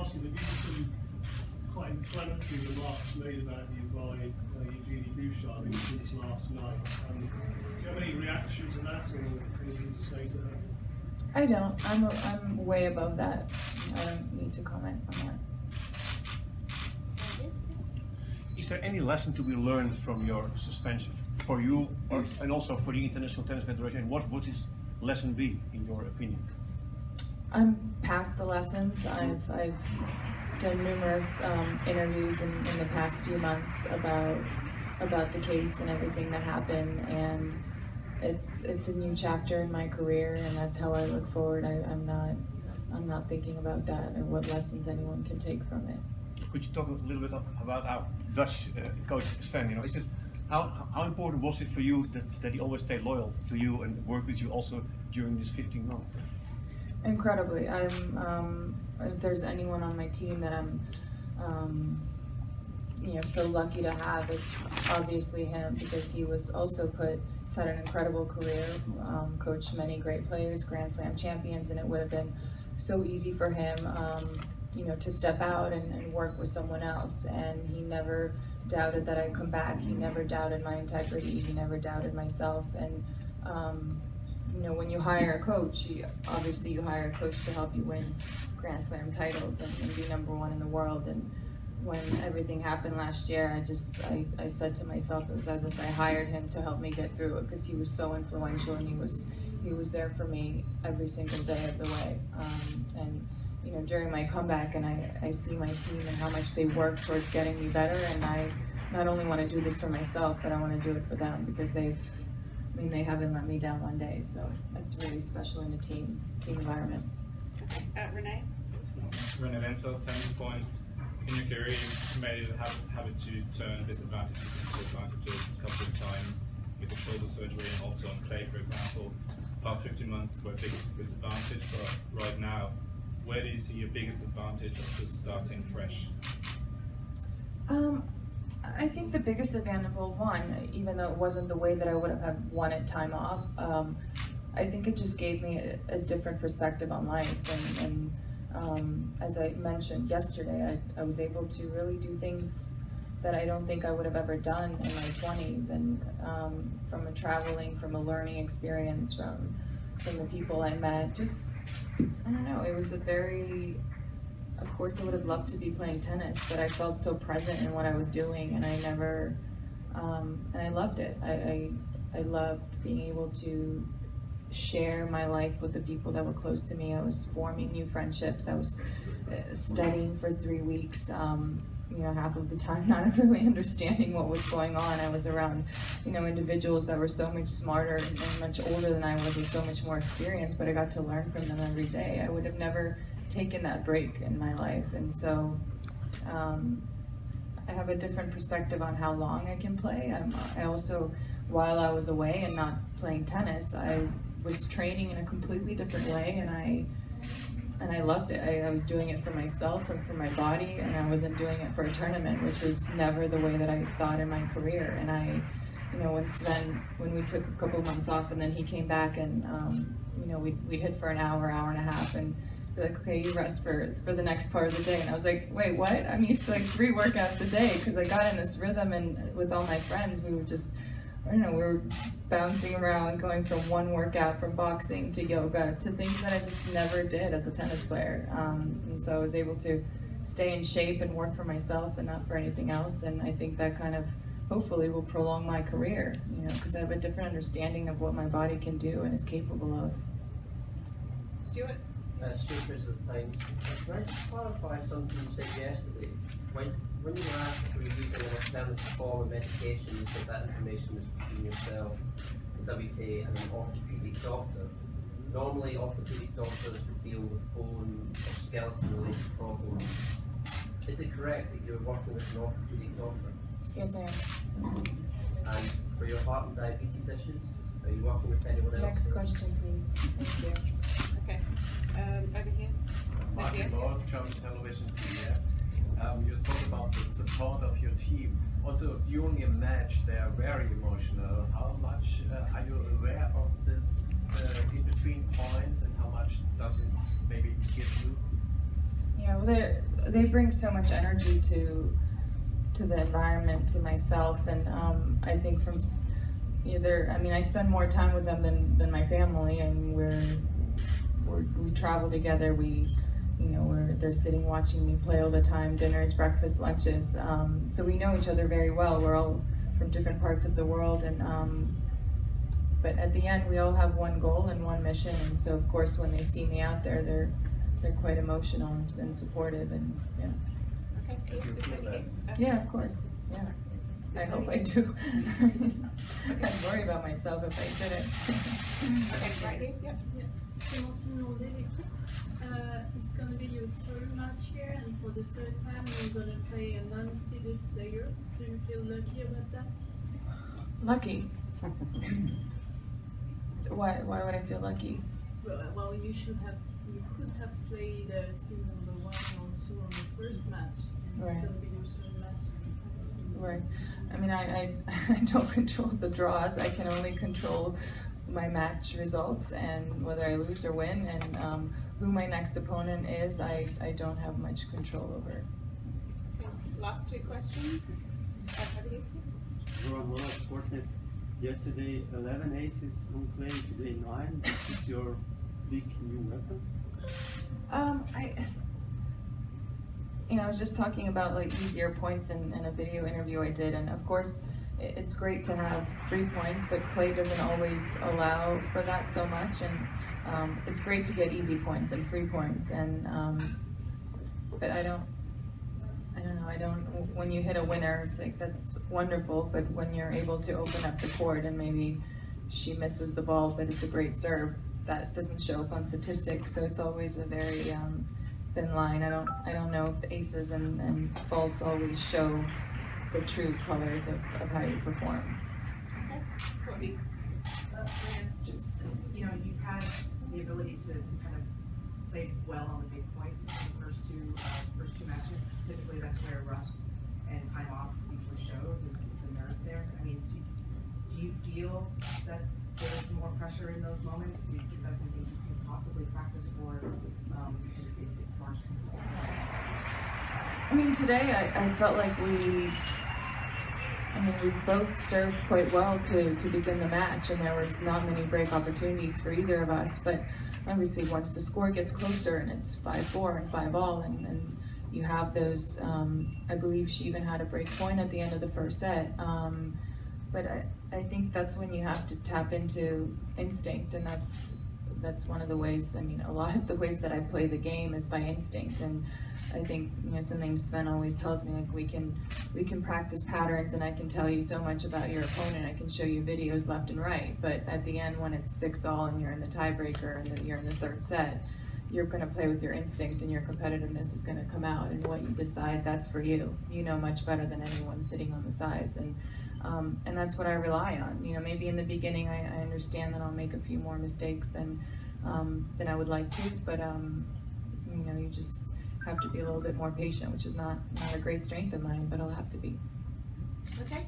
ask you, there have been some quite inflammatory remarks made about you by Eugenie Bouchard since last night. Do you have any reaction to that or anything to say to her? I don't. I'm way above that. I don't need to comment on that. Is there any lesson to be learned from your suspension for you and also for the International Tennis Federation? What would this lesson be, in your opinion? I'm past the lessons. I've done numerous interviews in the past few months about the case and everything that happened, and it's a new chapter in my career, and that's how I look forward. I'm not thinking about that or what lessons anyone can take from it. Could you talk a little bit about how Dutch coach Sven, is it how important was it for you that he always stayed loyal to you and worked with you also during this 15 months? Incredibly. If there's anyone on my team that I'm so lucky to have, it's obviously him, because he's had an incredible career, coached many great players, Grand Slam champions, and it would have been so easy for him to step out and work with someone else, and he never doubted that I'd come back. He never doubted my integrity. He never doubted myself. And when you hire a coach, you hire a coach to help you win Grand Slam titles and be #1 in the world. And when everything happened last year, I said to myself, it was as if I hired him to help me get through it, because he was so influential, and he was there for me every single day of the way. During my comeback, and I see my team and how much they work towards getting me better, and I not only want to do this for myself, but I want to do it for them, because they haven't let me down one day, so that's really special in a team environment. Renee? Renee Lenfeld, Tennis Point. In your career, you've made it a habit to turn disadvantages into advantages a couple of times, with the shoulder surgery and also on clay, for example. Past 15 months were a big disadvantage, but right now, where do you see your biggest advantage of just starting fresh? I think the biggest advantage, one, even though it wasn't the way that I would have wanted time off, I think it just gave me a different perspective on life. And as I mentioned yesterday, I was able to really do things that I don't think I would have ever done in my 20s. And from a traveling, from a learning experience, from the people I met, just, I don't know, it was of course I would have loved to be playing tennis, but I felt so present in what I was doing, and and I loved it. I loved being able to share my life with the people that were close to me. I was forming new friendships. I was studying for 3 weeks, half of the time not really understanding what was going on. I was around, individuals that were so much smarter and much older than I was, and so much more experienced, but I got to learn from them every day. I would have never taken that break in my life, and so I have a different perspective on how long I can play. I also, while I was away and not playing tennis, I was training in a completely different way, and I loved it. I was doing it for myself and for my body, and I wasn't doing it for a tournament, which was never the way that I thought in my career. And when we took a couple of months off, and then he came back, and we'd hit for an hour and a half, and be like, okay, you rest for the next part of the day. And I was like, wait, what? I'm used to 3 workouts a day, because I got in this rhythm, and with all my friends, we would just, we were bouncing around, going from one workout, from boxing to yoga, to things that I just never did as a tennis player. And so I was able to stay in shape and work for myself and not for anything else. And I think that kind of, hopefully, will prolong my career, because I have a different understanding of what my body can do and is capable of. Stuart? Stuart is at the Times. Can I just clarify something you said yesterday? When you were asked if you were using an alternative form of medication, you said that information was between yourself, the WTA, and an orthopedic doctor. Normally, orthopedic doctors would deal with bone or skeleton-related problems. Is it correct that you're working with an orthopedic doctor? Yes, I am. And for your heart and diabetes issues, are you working with anyone else? Next question, please. Thank you. Okay. Over here. Martin Moore, German Television CEF. You spoke about the support of your team. Also, during a match, they are very emotional. How much are you aware of this in between points, and how much does it maybe give you? Yeah, well, they bring so much energy to the environment, to myself, and I think from either, I mean, I spend more time with them than my family, and we travel together. They're sitting watching me play all the time, dinners, breakfast, lunches. So we know each other very well. We're all from different parts of the world, and but at the end, we all have one goal and one mission. And so, of course, when they see me out there, they're quite emotional and supportive, and yeah. Okay, Did you feel that? Yeah, of course. Yeah. I hope I do. I'd worry about myself if I didn't. Okay, right here, yep. Clémentine Landais, l'équipe. It's going to be your third match here, and for the third time, you're going to play a non-seeded player. Do you feel lucky about that? Lucky. Why would I feel lucky? Well, you could have played seed number 1 or 2 on the first match. And Right. It's going to be your third match. Right. I mean, I don't control the draws. I can only control my match results, and whether I lose or win, and who my next opponent is, I don't have much control over. Okay, last 2 questions. Over here. Roman Sportnet. Yesterday 11 aces on clay, today 9. This is your big new weapon? I was just talking about like easier points in a video interview I did, and of course it's great to have free points, but clay doesn't always allow for that so much, and it's great to get easy points and free points, and but I don't know, when you hit a winner, it's like, that's wonderful, but when you're able to open up the court and maybe she misses the ball, but it's a great serve, that doesn't show up on statistics, so it's always a very thin line. I don't know if the aces and faults always show the true colors of how you perform. Okay, Courtney. Just, you've had the ability to kind of play well on the big points in the first two matches. Typically that's where rust and time off usually shows, is the nerve there. I mean, do you feel that there's more pressure in those moments? Is that something you can possibly practice for, because it's March? I mean, today I felt like we both served quite well to begin the match, and there was not many break opportunities for either of us, but obviously once the score gets closer and it's 5-4 and 5-all, and you have those, I believe she even had a break point at the end of the first set, but I think that's when you have to tap into instinct, and that's one of the ways, a lot of the ways that I play the game is by instinct, and I think, something Sven always tells me, like, we can practice patterns, and I can tell you so much about your opponent, I can show you videos left and right, but at the end, when it's 6-all and you're in the tiebreaker and you're in the third set, you're going to play with your instinct, and your competitiveness is going to come out, and what you decide, that's for you. You know much better than anyone sitting on the sides, and that's what I rely on. Maybe in the beginning I understand that I'll make a few more mistakes than I would like to, but you just have to be a little bit more patient, which is not a great strength of mine, but I'll have to be. Okay,